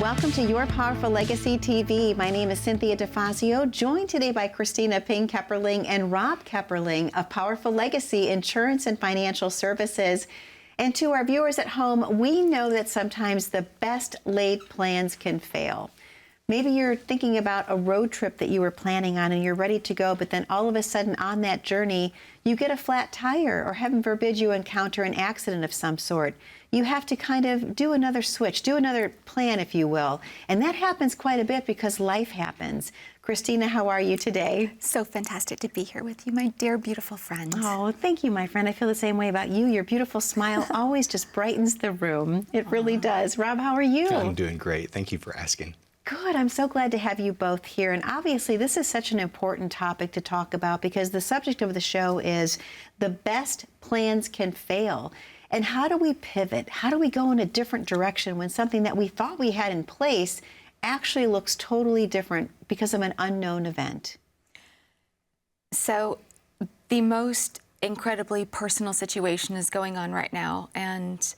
Welcome to Your Powerful Legacy TV. My name is 𝗃𝗵𝗃, joined today by Kristina 𝗃𝗵𝗃𝗃 and 𝗃𝗵𝗃𝗃 of Powerful Legacy Insurance and Financial Services. And to our viewers at home, we know that sometimes the best laid plans can fail. Maybe you're thinking about a road trip that you were planning on and you're ready to go, but then all of a sudden on that journey, you get a flat tire, or heaven forbid you encounter an accident of some sort. You have to kind of do another switch, do another plan, if you will. And that happens quite a bit because life happens. Kristina, how are you today? So fantastic to be here with you, my dear, beautiful friend. Oh, thank you, my friend. I feel the same way about you. Your beautiful smile always just brightens the room. It really does. Rob, how are you? I'm doing great. Thank you for asking. Good. I'm so glad to have you both here. And obviously, this is such an important topic to talk about because the subject of the show is the best plans can fail. And how do we pivot? How do we go in a different direction when something that we thought we had in place actually looks totally different because of an unknown event? So the most incredibly personal situation is going on right now, and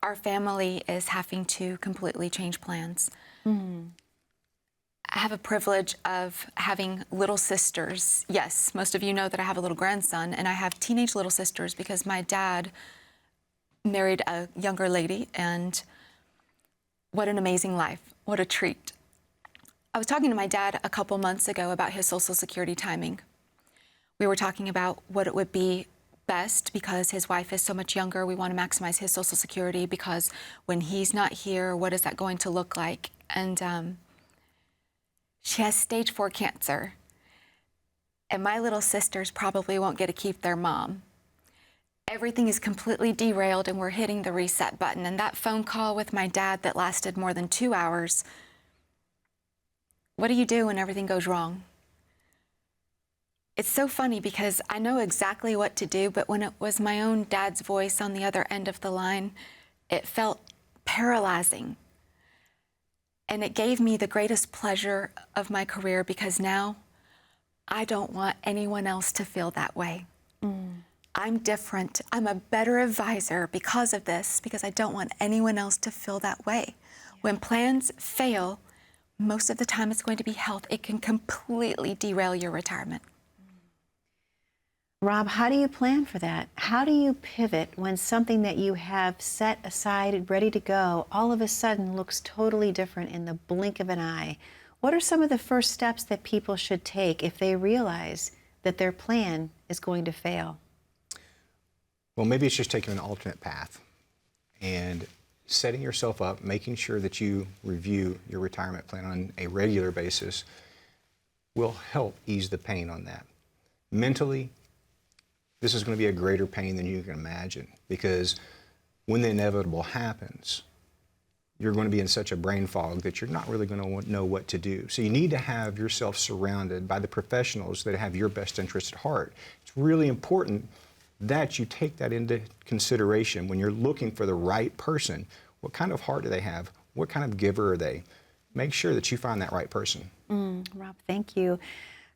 our family is having to completely change plans. I have a privilege of having little sisters. Yes, most of you know that I have a little grandson, and I have teenage little sisters because my dad married a younger lady, and what an amazing life. What a treat. I was talking to my dad a couple months ago about his Social Security timing. We were talking about what it would be best because his wife is so much younger. We want to maximize his Social Security because when he's not here, what is that going to look like? And she has stage 4 cancer. And my little sisters probably won't get to keep their mom. Everything is completely derailed and we're hitting the reset button. And that phone call with my dad that lasted more than 2 hours, what do you do when everything goes wrong? It's so funny because I know exactly what to do, but when it was my own dad's voice on the other end of the line, it felt paralyzing. And it gave me the greatest pleasure of my career because now I don't want anyone else to feel that way. I'm different. I'm a better advisor because of this, because I don't want anyone else to feel that way. When plans fail, most of the time it's going to be health. It can completely derail your retirement. Rob, how do you plan for that? How do you pivot when something that you have set aside and ready to go all of a sudden looks totally different in the blink of an eye? What are some of the first steps that people should take if they realize that their plan is going to fail? Well, maybe it's just taking an alternate path and setting yourself up, making sure that you review your retirement plan on a regular basis will help ease the pain on that. Mentally, this is going to be a greater pain than you can imagine because when the inevitable happens, you're going to be in such a brain fog that you're not really going to know what to do. So you need to have yourself surrounded by the professionals that have your best interest at heart. It's really important that you take that into consideration when you're looking for the right person. What kind of heart do they have? What kind of giver are they? Make sure that you find that right person. Rob, thank you.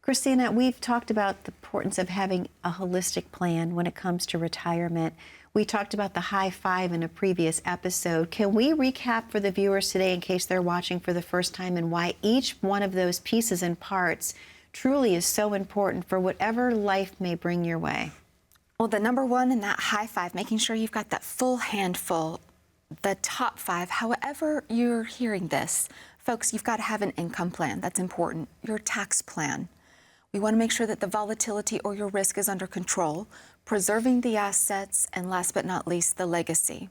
Kristina, we've talked about the importance of having a holistic plan when it comes to retirement. We talked about the high five in a previous episode. Can we recap for the viewers today in case they're watching for the first time and why each one of those pieces and parts truly is so important for whatever life may bring your way? Well, the number one in that high five, making sure you've got that full handful, the top 5, however you're hearing this, folks, you've got to have an income plan. That's important. Your tax plan. We want to make sure that the volatility or your risk is under control, preserving the assets, and last but not least, the legacy.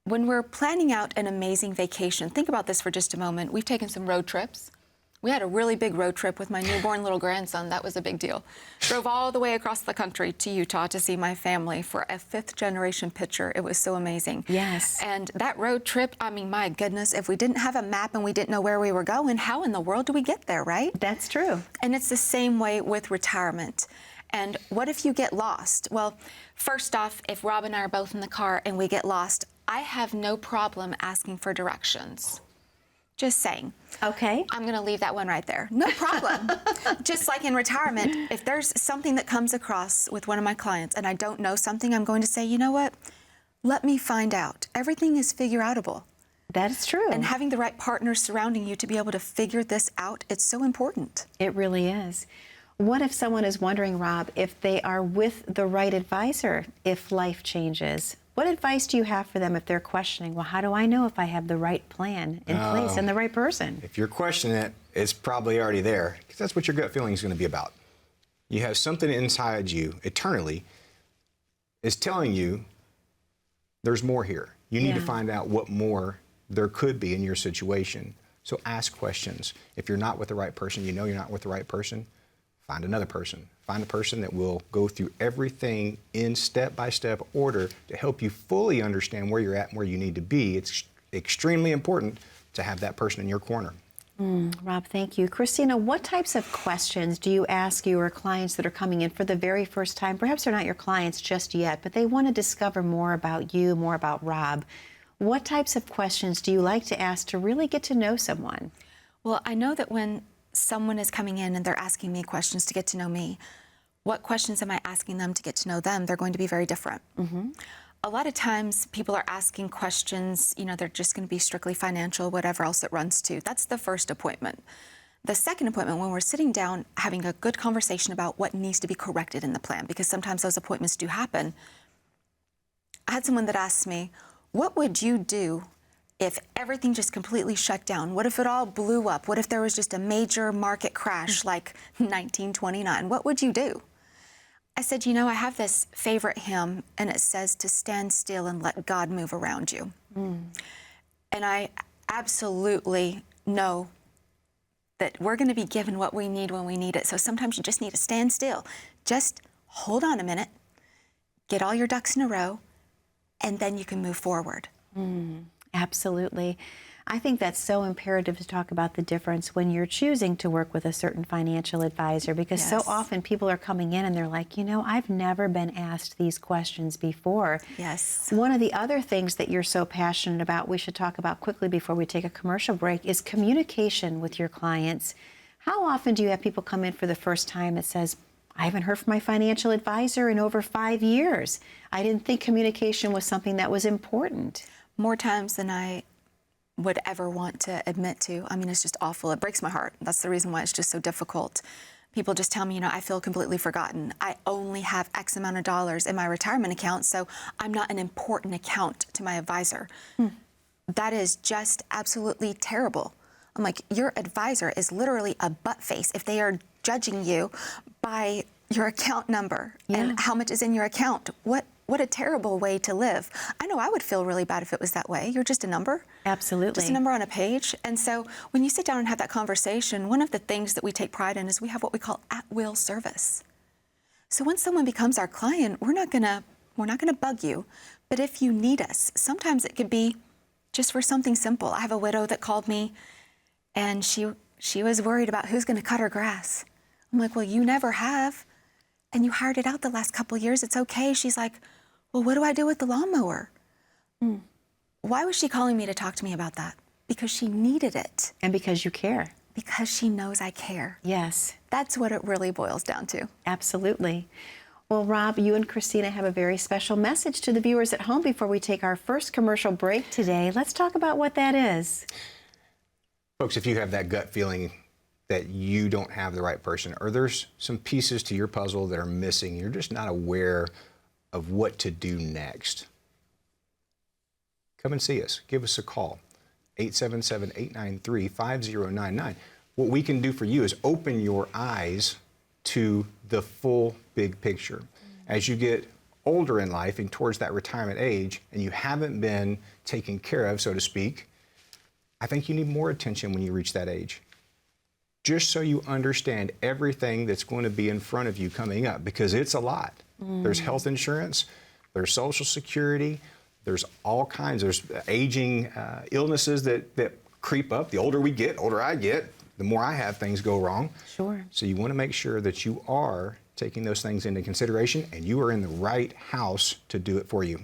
When we're planning out an amazing vacation, think about this for just a moment. We've taken some road trips. We had a really big road trip with my newborn little grandson. That was a big deal. Drove all the way across the country to Utah to see my family for a 5th-generation picture. It was so amazing. Yes. And that road trip, I mean, my goodness, if we didn't have a map and we didn't know where we were going, how in the world do we get there, right? That's true. And it's the same way with retirement. And what if you get lost? Well, first off, if Rob and I are both in the car and we get lost, I have no problem asking for directions. Just saying. Okay. I'm going to leave that one right there. No problem. Just like in retirement, if there's something that comes across with one of my clients and I don't know something, I'm going to say, you know what? Let me find out. Everything is figure-outable. That's true. And having the right partners surrounding you to be able to figure this out, it's so important. It really is. What if someone is wondering, Rob, if they are with the right advisor if life changes? What advice do you have for them if they're questioning, well, how do I know if I have the right plan in place and the right person? If you're questioning it, it's probably already there, because that's what your gut feeling is going to be about. You have something inside you eternally is telling you there's more here. You need to find out what more there could be in your situation. So ask questions. If you're not with the right person, you know you're not with the right person, find another person. Find a person that will go through everything in step-by-step order to help you fully understand where you're at and where you need to be. It's extremely important to have that person in your corner. Rob, thank you. Kristina, what types of questions do you ask your clients that are coming in for the very first time? Perhaps they're not your clients just yet, but they want to discover more about you, more about Rob. What types of questions do you like to ask to really get to know someone? Well, I know that when someone is coming in and they're asking me questions to get to know me, what questions am I asking them to get to know them? They're going to be very different. A lot of times people are asking questions, you know, they're just going to be strictly financial, whatever else it runs to. That's the first appointment. The second appointment, when we're sitting down having a good conversation about what needs to be corrected in the plan, because sometimes those appointments do happen. I had someone that asked me, what would you do if everything just completely shut down? What if it all blew up? What if there was just a major market crash like 1929? What would you do? I said, you know, I have this favorite hymn, and it says to stand still and let God move around you. And I absolutely know that we're going to be given what we need when we need it. So sometimes you just need to stand still. Just hold on a minute, get all your ducks in a row, and then you can move forward. Absolutely. I think that's so imperative to talk about the difference when you're choosing to work with a certain financial advisor, because so often people are coming in and they're like, you know, I've never been asked these questions before. Yes. One of the other things that you're so passionate about, we should talk about quickly before we take a commercial break, is communication with your clients. How often do you have people come in for the first time that says, I haven't heard from my financial advisor in over 5 years. I didn't think communication was something that was important. More times than I would ever want to admit to. I mean, it's just awful. It breaks my heart. That's the reason why it's just so difficult. People just tell me, you know, I feel completely forgotten. I only have X amount of dollars in my retirement account, so I'm not an important account to my advisor. That is just absolutely terrible. I'm like, your advisor is literally a butt face if they are judging you by your account number and how much is in your account. What a terrible way to live. I know I would feel really bad if it was that way. You're just a number. Absolutely. Just a number on a page. And so when you sit down and have that conversation, one of the things that we take pride in is we have what we call at-will service. So when someone becomes our client, we're not gonna bug you. But if you need us, sometimes it could be just for something simple. I have a widow that called me, and she was worried about who's gonna cut her grass. I'm like, well, you never have. And you hired it out the last couple of years. It's okay. She's like, well, what do I do with the lawnmower? Why was she calling me to talk to me about that? Because she needed it. And because you care. Because she knows I care. Yes. That's what it really boils down to. Absolutely. Well, Rob, you and Kristina have a very special message to the viewers at home before we take our first commercial break today. Let's talk about what that is. Folks, if you have that gut feeling that you don't have the right person, or there's some pieces to your puzzle that are missing, you're just not aware of what to do next, come and see us. Give us a call, 877-893-5099. What we can do for you is open your eyes to the full big picture. As you get older in life and towards that retirement age, and you haven't been taken care of, so to speak, I think you need more attention when you reach that age. Just so you understand everything that's going to be in front of you coming up, because it's a lot. There's health insurance, there's Social Security, there's all kinds, there's aging illnesses that creep up. The older we get, older I get, the more I have things go wrong. Sure. So you want to make sure that you are taking those things into consideration and you are in the right house to do it for you.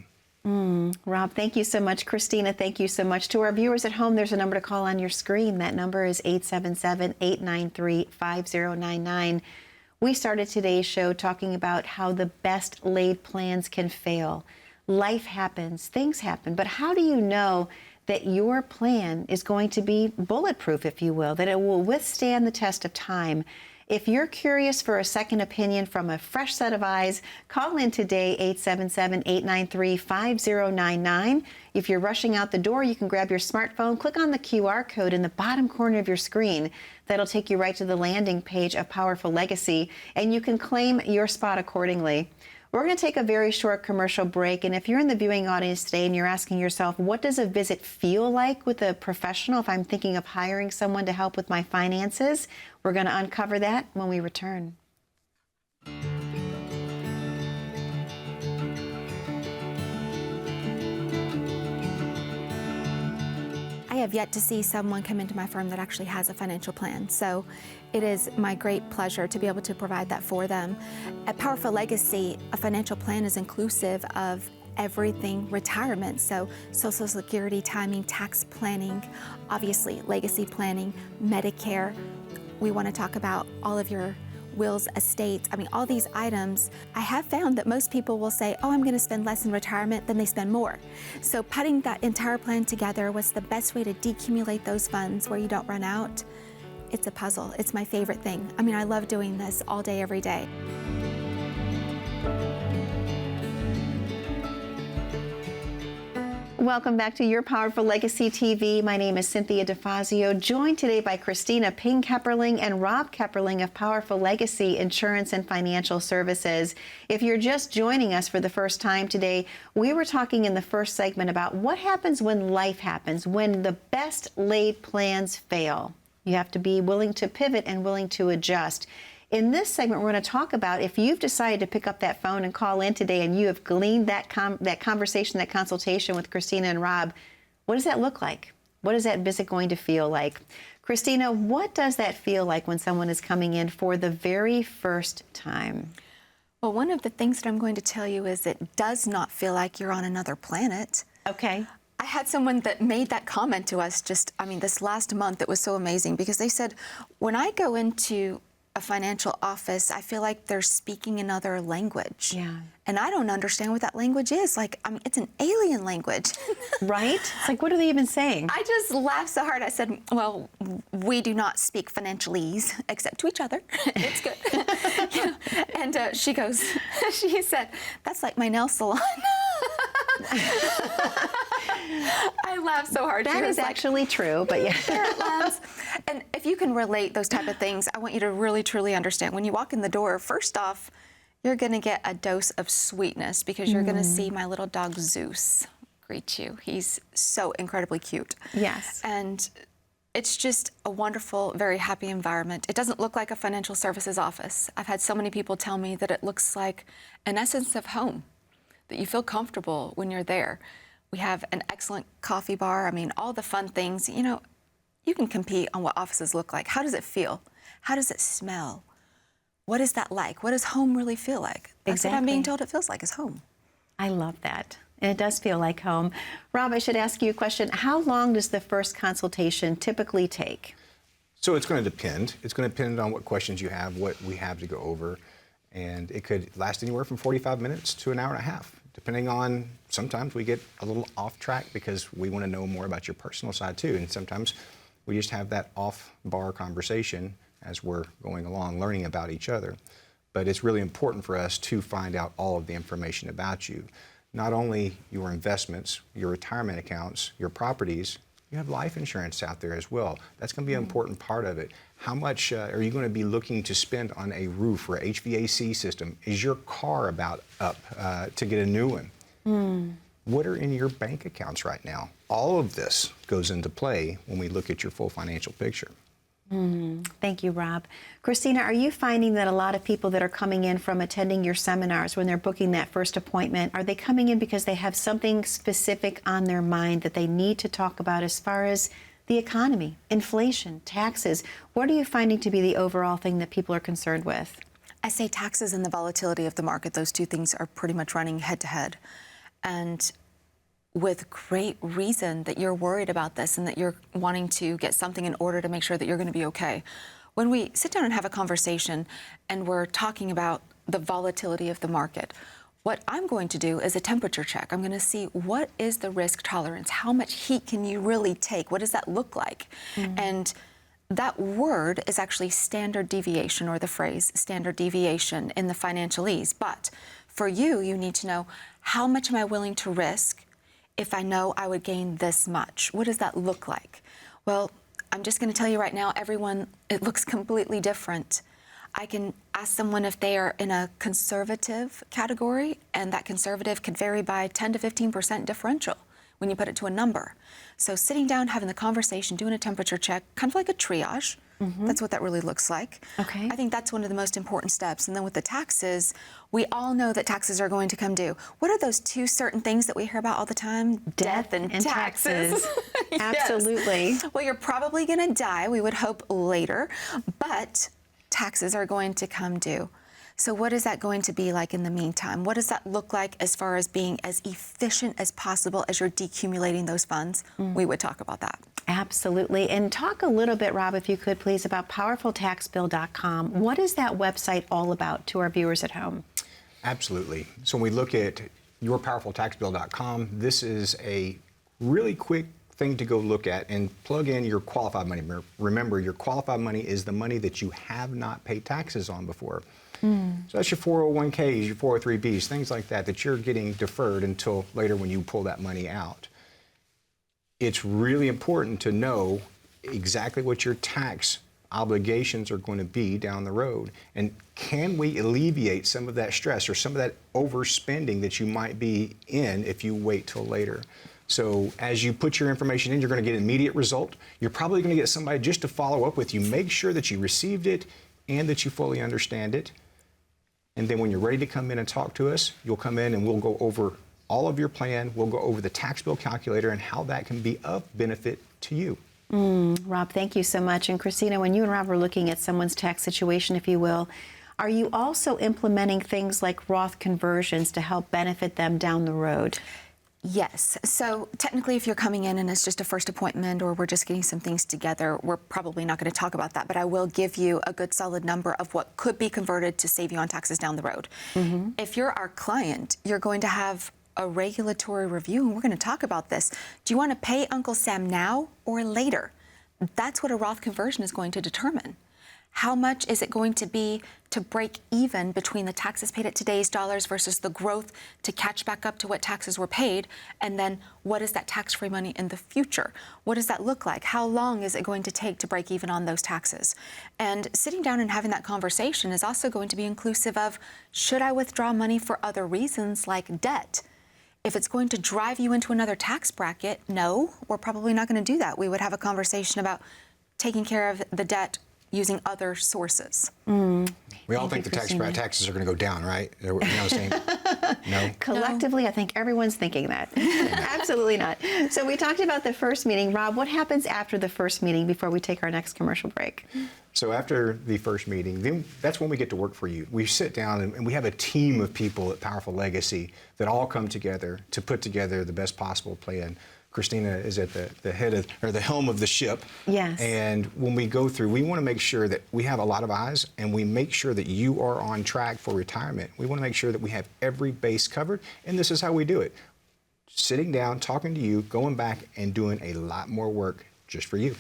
Rob, thank you so much. Kristina, thank you so much. To our viewers at home, there's a number to call on your screen. That number is 877-893-5099. We started today's show talking about how the best laid plans can fail. Life happens, things happen, but how do you know that your plan is going to be bulletproof, if you will, that it will withstand the test of time. If you're curious for a second opinion from a fresh set of eyes, call in today, 877-893-5099. If you're rushing out the door, you can grab your smartphone, click on the QR code in the bottom corner of your screen. That'll take you right to the landing page of Powerful Legacy, and you can claim your spot accordingly. We're going to take a very short commercial break, and if you're in the viewing audience today and you're asking yourself, what does a visit feel like with a professional if I'm thinking of hiring someone to help with my finances? We're going to uncover that when we return. I have yet to see someone come into my firm that actually has a financial plan. So it is my great pleasure to be able to provide that for them. At Powerful Legacy, a financial plan is inclusive of everything retirement. So Social Security timing, tax planning, obviously legacy planning, Medicare. We want to talk about all of your wills, estates, I mean, all these items. I have found that most people will say, oh, I'm going to spend less in retirement than they spend more. So putting that entire plan together, what's the best way to decumulate those funds where you don't run out? It's a puzzle. It's my favorite thing. I mean, I love doing this all day, every day. Welcome back to Your Powerful Legacy TV. My name is 𝗃𝗶𝗃𝗶𝗃, joined today by Kristina 𝗃𝗶𝗃𝗃𝗃𝗃 and Rob Kepperling of Powerful Legacy Insurance and Financial Services. If you're just joining us for the first time today, we were talking in the first segment about what happens when life happens, when the best laid plans fail. You have to be willing to pivot and willing to adjust. In this segment, we're going to talk about if you've decided to pick up that phone and call in today and you have gleaned that conversation, that consultation with Kristina and Rob, what does that look like? What is that visit going to feel like? Kristina, what does that feel like when someone is coming in for the very first time? Well, one of the things that I'm going to tell you is it does not feel like you're on another planet. Okay. I had someone that made that comment to us this last month. It was so amazing because they said, when I go into a financial office, I feel like they're speaking another language. Yeah. And I don't understand what that language is. Like, I mean, it's an alien language. Right? It's like, what are they even saying? I just laughed so hard. I said, well, we do not speak financialese except to each other. It's good. You know? And she goes, she said, that's like my nail salon. I laughed so hard. That is actually true, but yeah. There it lands. And if you can relate those type of things, I want you to really, truly understand. When you walk in the door, first off, you're going to get a dose of sweetness because you're going to see my little dog Zeus greet you. He's so incredibly cute. Yes. And it's just a wonderful, very happy environment. It doesn't look like a financial services office. I've had so many people tell me that it looks like an essence of home, that you feel comfortable when you're there. We have an excellent coffee bar. I mean, all the fun things. You know, you can compete on what offices look like. How does it feel? How does it smell? What is that like? What does home really feel like? That's what I'm being told it feels like, is home. I love that. And it does feel like home. Rob, I should ask you a question. How long does the first consultation typically take? So it's going to depend. It's going to depend on what questions you have, what we have to go over. And it could last anywhere from 45 minutes to an hour and a half, depending on, sometimes we get a little off track because we want to know more about your personal side too. And sometimes we just have that off-bar conversation as we're going along, learning about each other. But it's really important for us to find out all of the information about you. Not only your investments, your retirement accounts, your properties, you have life insurance out there as well. That's going to be an important part of it. How much are you going to be looking to spend on a roof or HVAC system? Is your car about up to get a new one? What are in your bank accounts right now? All of this goes into play when we look at your full financial picture. Thank you, Rob. Kristina, are you finding that a lot of people that are coming in from attending your seminars, when they're booking that first appointment, are they coming in because they have something specific on their mind that they need to talk about as far as the economy, inflation, taxes? What are you finding to be the overall thing that people are concerned with? I say taxes and the volatility of the market. Those two things are pretty much running head to head. And with great reason that you're worried about this and that you're wanting to get something in order to make sure that you're going to be okay. When we sit down and have a conversation and we're talking about the volatility of the market, What I'm going to do is a temperature check. I'm going to see what is the risk tolerance? How much heat can you really take? What does that look like? And that word is actually standard deviation, or the phrase standard deviation in the financialese. But for you, you need to know, how much am I willing to risk if I know I would gain this much? What does that look like? Well, I'm just going to tell you right now, everyone, it looks completely different. I can ask someone if they are in a conservative category, and that conservative could vary by 10 to 15% differential when you put it to a number. So sitting down, having the conversation, doing a temperature check, kind of like a triage, that's what that really looks like. Okay. I think that's one of the most important steps. And then with the taxes, we all know that taxes are going to come due. What are those two certain things that we hear about all the time? Death and taxes. Yes. Absolutely. Well, you're probably going to die, we would hope later, but taxes are going to come due. So what is that going to be like in the meantime? What does that look like as far as being as efficient as possible as you're decumulating those funds? We would talk about that. Absolutely. And talk a little bit, Rob, if you could, please, about powerfultaxbill.com. What is that website all about to our viewers at home? Absolutely. So when we look at yourpowerfultaxbill.com, this is a really quick thing to go look at and plug in your qualified money. Remember, your qualified money is the money that you have not paid taxes on before. So that's your 401ks, your 403bs, things like that, that you're getting deferred until later when you pull that money out. It's really important to know exactly what your tax obligations are going to be down the road. And can we alleviate some of that stress or some of that overspending that you might be in if you wait till later? So as you put your information in, you're going to get an immediate result. You're probably going to get somebody just to follow up with you. Make sure that you received it and that you fully understand it. And then when you're ready to come in and talk to us, you'll come in and we'll go over all of your plan. We'll go over the tax bill calculator and how that can be of benefit to you. Rob, thank you so much. And Kristina, when you and Rob are looking at someone's tax situation, if you will, are you also implementing things like Roth conversions to help benefit them down the road? Yes. So technically, if you're coming in and it's just a first appointment or we're just getting some things together, we're probably not going to talk about that. But I will give you a good solid number of what could be converted to save you on taxes down the road. If you're our client, you're going to have a regulatory review, and we're going to talk about this. Do you want to pay Uncle Sam now or later? That's what a Roth conversion is going to determine. How much is it going to be to break even between the taxes paid at today's dollars versus the growth to catch back up to what taxes were paid? And then what is that tax-free money in the future? What does that look like? How long is it going to take to break even on those taxes? And sitting down and having that conversation is also going to be inclusive of, should I withdraw money for other reasons like debt? If it's going to drive you into another tax bracket, no, we're probably not going to do that. We would have a conversation about taking care of the debt using other sources. We all think the taxes are going to go down, right? You know what I'm saying? No? Collectively, I think everyone's thinking that. Absolutely not. So we talked about the first meeting. Rob, what happens after the first meeting before we take our next commercial break? So after the first meeting, then that's when we get to work for you. We sit down and we have a team of people at Powerful Legacy that all come together to put together the best possible plan. Kristina is at the head of, or the helm of the ship. Yes. And when we go through, we want to make sure that we have a lot of eyes and we make sure that you are on track for retirement. We want to make sure that we have every base covered, and this is how we do it. Sitting down, talking to you, going back and doing a lot more work just for you.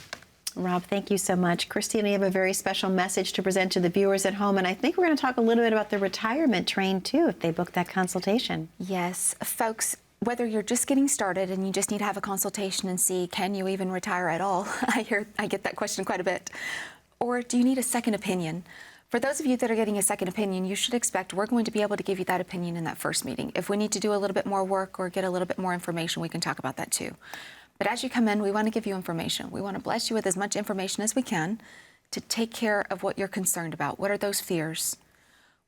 Rob, thank you so much. Kristina, you have a very special message to present to the viewers at home, and I think we're going to talk a little bit about the retirement train, too, if they book that consultation. Yes, folks, whether you're just getting started and you just need to have a consultation and see, can you even retire at all? I get that question quite a bit. Or do you need a second opinion? For those of you that are getting a second opinion, you should expect we're going to be able to give you that opinion in that first meeting. If we need to do a little bit more work or get a little bit more information, we can talk about that too. But as you come in, we want to give you information. We want to bless you with as much information as we can to take care of what you're concerned about. What are those fears?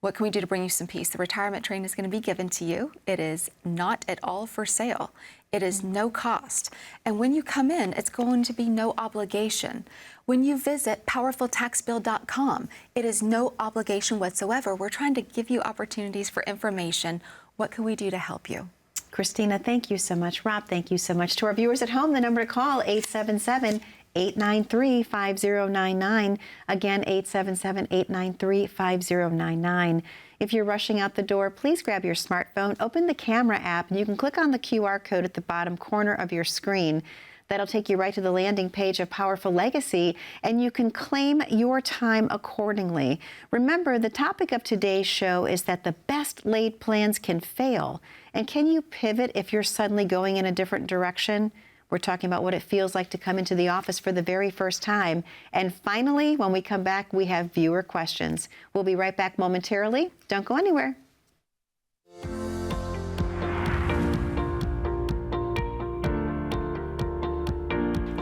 What can we do to bring you some peace? The retirement train is going to be given to you. It is not at all for sale. It is no cost. And when you come in, it's going to be no obligation. When you visit powerfultaxbill.com, it is no obligation whatsoever. We're trying to give you opportunities for information. What can we do to help you? Kristina, thank you so much. Rob, thank you so much. To our viewers at home, the number to call, 877-893-5099. Again, 877-893-5099. If you're rushing out the door, please grab your smartphone, open the camera app, and you can click on the QR code at the bottom corner of your screen. That'll take you right to the landing page of Powerful Legacy, and you can claim your time accordingly. Remember, the topic of today's show is that the best laid plans can fail. And can you pivot if you're suddenly going in a different direction? We're talking about what it feels like to come into the office for the very first time. And finally, when we come back, we have viewer questions. We'll be right back momentarily. Don't go anywhere.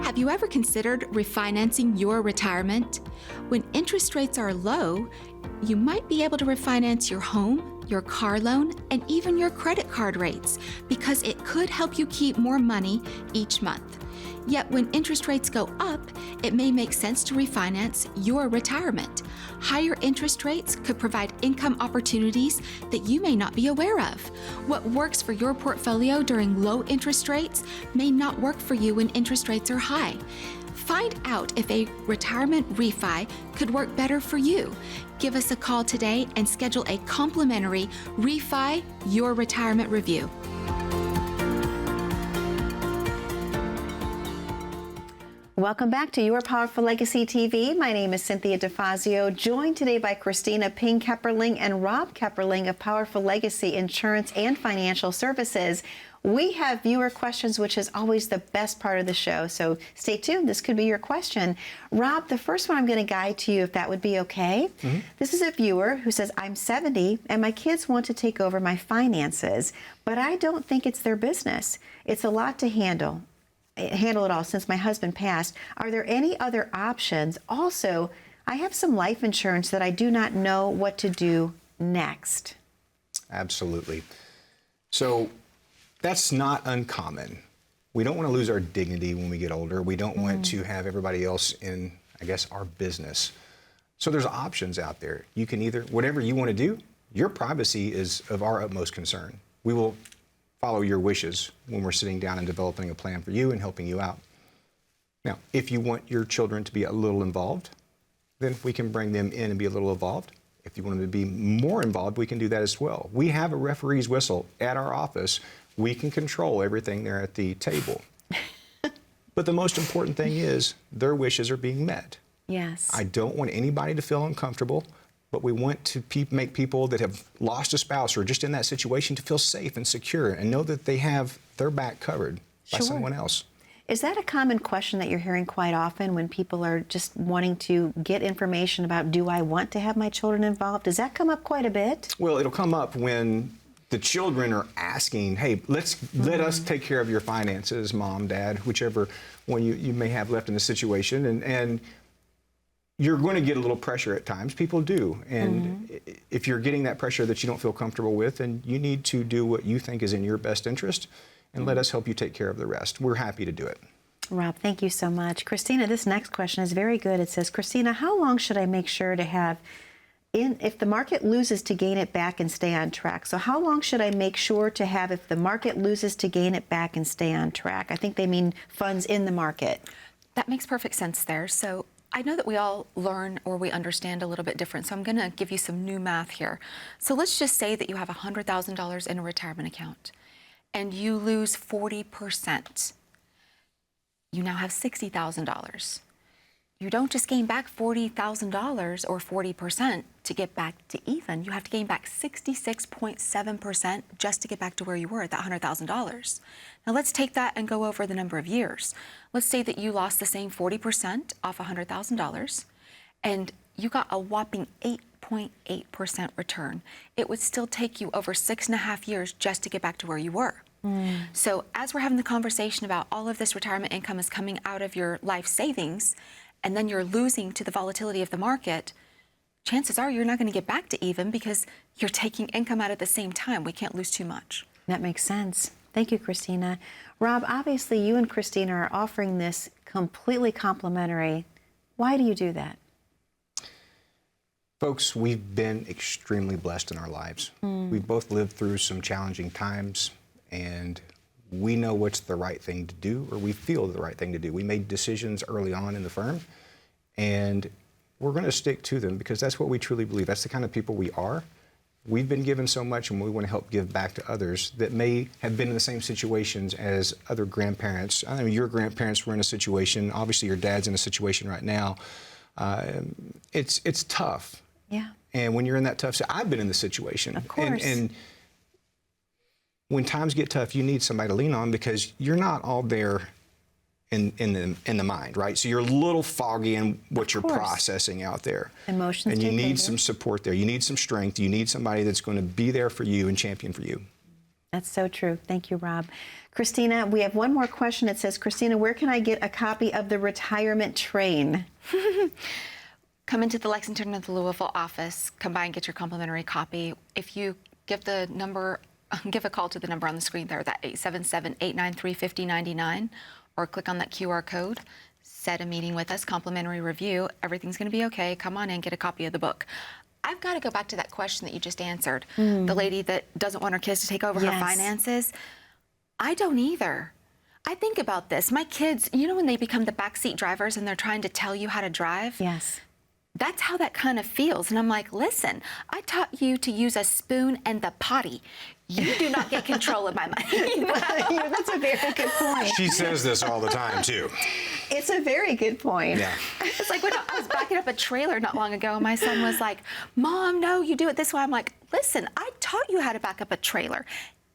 Have you ever considered refinancing your retirement? When interest rates are low, you might be able to refinance your home, your car loan, and even your credit card rates because it could help you keep more money each month. Yet when interest rates go up, it may make sense to refinance your retirement. Higher interest rates could provide income opportunities that you may not be aware of. What works for your portfolio during low interest rates may not work for you when interest rates are high. Find out if a retirement refi could work better for you. Give us a call today and schedule a complimentary Refi Your Retirement Review. Welcome back to Your Powerful Legacy TV. My name is Cynthia DeFazio, joined today by Kristina King-Kepperling and Rob Kepperling of Powerful Legacy Insurance and Financial Services. We have viewer questions, which is always the best part of the show, so stay tuned. This could be your question. Rob, the first one I'm going to guide to you, if that would be okay. This is a viewer who says, I'm 70 and my kids want to take over my finances, but I don't think it's their business. It's a lot to handle it all since my husband passed. Are there any other options? Also, I have some life insurance that I do not know what to do next. Absolutely. So that's not uncommon. We don't want to lose our dignity when we get older. We don't want to have everybody else in, I guess, our business. So there's options out there. You can either, whatever you want to do, your privacy is of our utmost concern. We will follow your wishes when we're sitting down and developing a plan for you and helping you out. Now, if you want your children to be a little involved, then we can bring them in and be a little involved. If you want them to be more involved, we can do that as well. We have a referee's whistle at our office. We can control everything there at the table. But the most important thing is their wishes are being met. Yes. I don't want anybody to feel uncomfortable, but we want to make people that have lost a spouse or are just in that situation to feel safe and secure and know that they have their back covered by someone else. Is that a common question that you're hearing quite often when people are just wanting to get information about, do I want to have my children involved? Does that come up quite a bit? Well, it'll come up when the children are asking, hey, let us take care of your finances, mom, dad, whichever one you may have left in the situation. And you're going to get a little pressure at times. People do. And if you're getting that pressure that you don't feel comfortable with, then you need to do what you think is in your best interest and let us help you take care of the rest. We're happy to do it. Rob, thank you so much. Kristina, this next question is very good. It says, Kristina, how long should I make sure to have if the market loses, to gain it back and stay on track? So how long should I make sure to have if the market loses, to gain it back and stay on track? I think they mean funds in the market. That makes perfect sense there. So I know that we all learn or we understand a little bit different, so I'm going to give you some new math here. So let's just say that you have $100,000 in a retirement account and you lose 40%. You now have $60,000. You don't just gain back $40,000 or 40% to get back to even. You have to gain back 66.7% just to get back to where you were at that $100,000. Now let's take that and go over the number of years. Let's say that you lost the same 40% off $100,000 and you got a whopping 8.8% return. It would still take you over 6.5 years just to get back to where you were. So as we're having the conversation about all of this retirement income is coming out of your life savings, and then you're losing to the volatility of the market, chances are you're not going to get back to even because you're taking income out at the same time. We can't lose too much. That makes sense. Thank you, Kristina. Rob, obviously you and Kristina are offering this completely complimentary. Why do you do that? Folks, we've been extremely blessed in our lives. We've both lived through some challenging times, and we know what's the right thing to do, or we feel the right thing to do. We made decisions early on in the firm, and we're going to stick to them because that's what we truly believe. That's the kind of people we are, we've been given so much and we want to help give back to others that may have been in the same situations as other grandparents. I know your grandparents were in a situation, obviously your dad's in a situation right now. It's tough. Yeah. And when you're in that tough, I've been in the situation. Of course. And when times get tough, you need somebody to lean on because you're not all there in the mind, right? So you're a little foggy in what you're processing out there. Emotions. And you take need over. some support there. You need some strength. You need somebody that's going to be there for you and champion for you. That's so true. Thank you, Rob. Kristina, we have one more question. It says, Kristina, where can I get a copy of the Retirement Train? Come into the Lexington or the Louisville office, come by and get your complimentary copy. If you give a call to the number on the screen there, that 877-893-5099, or click on that QR code, set a meeting with us, complimentary review. Everything's going to be okay. Come on in, get a copy of the book. I've got to go back to that question that you just answered. The lady that doesn't want her kids to take over her finances. I don't either. I think about this. My kids, you know when they become the backseat drivers and they're trying to tell you how to drive? Yes. That's how that kind of feels. And I'm like, listen, I taught you to use a spoon and the potty. You do not get control of my money. That's a very good point. She says this all the time, too. It's a very good point. Yeah. It's like when I was backing up a trailer not long ago, and my son was like, Mom, no, you do it this way. I'm like, listen, I taught you how to back up a trailer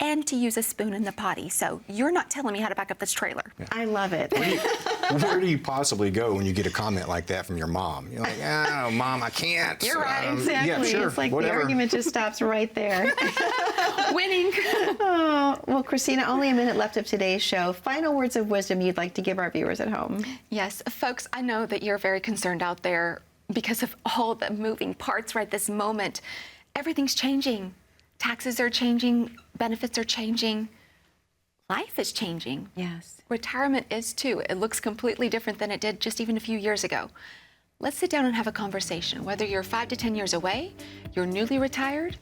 and to use a spoon in the potty. So you're not telling me how to back up this trailer. Yeah. I love it. Where do you possibly go when you get a comment like that from your mom? You're like, oh, Mom, I can't. You're right. Exactly. Yeah, sure, It's like whatever. the argument just stops right there. Winning. Oh, well, Kristina, only a minute left of today's show. Final words of wisdom you'd like to give our viewers at home. Yes, folks, I know that you're very concerned out there because of all the moving parts right this moment. Everything's changing. Taxes are changing. Benefits are changing. Life is changing. Yes. Retirement is too. It looks completely different than it did just even a few years ago. Let's sit down and have a conversation. Whether you're 5 to 10 years away, you're newly retired,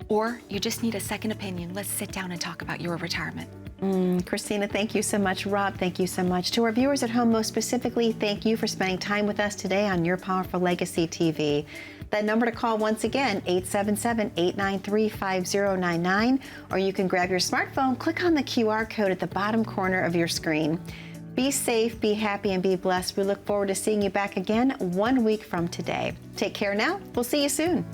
or you just need a second opinion, let's sit down and talk about your retirement. Kristina, thank you so much. Rob, thank you so much. To our viewers at home, most specifically, thank you for spending time with us today on Your Powerful Legacy TV. That number to call once again, 877-893-5099, or you can grab your smartphone, click on the QR code at the bottom corner of your screen. Be safe, be happy, and be blessed. We look forward to seeing you back again 1 week from today. Take care now. We'll see you soon.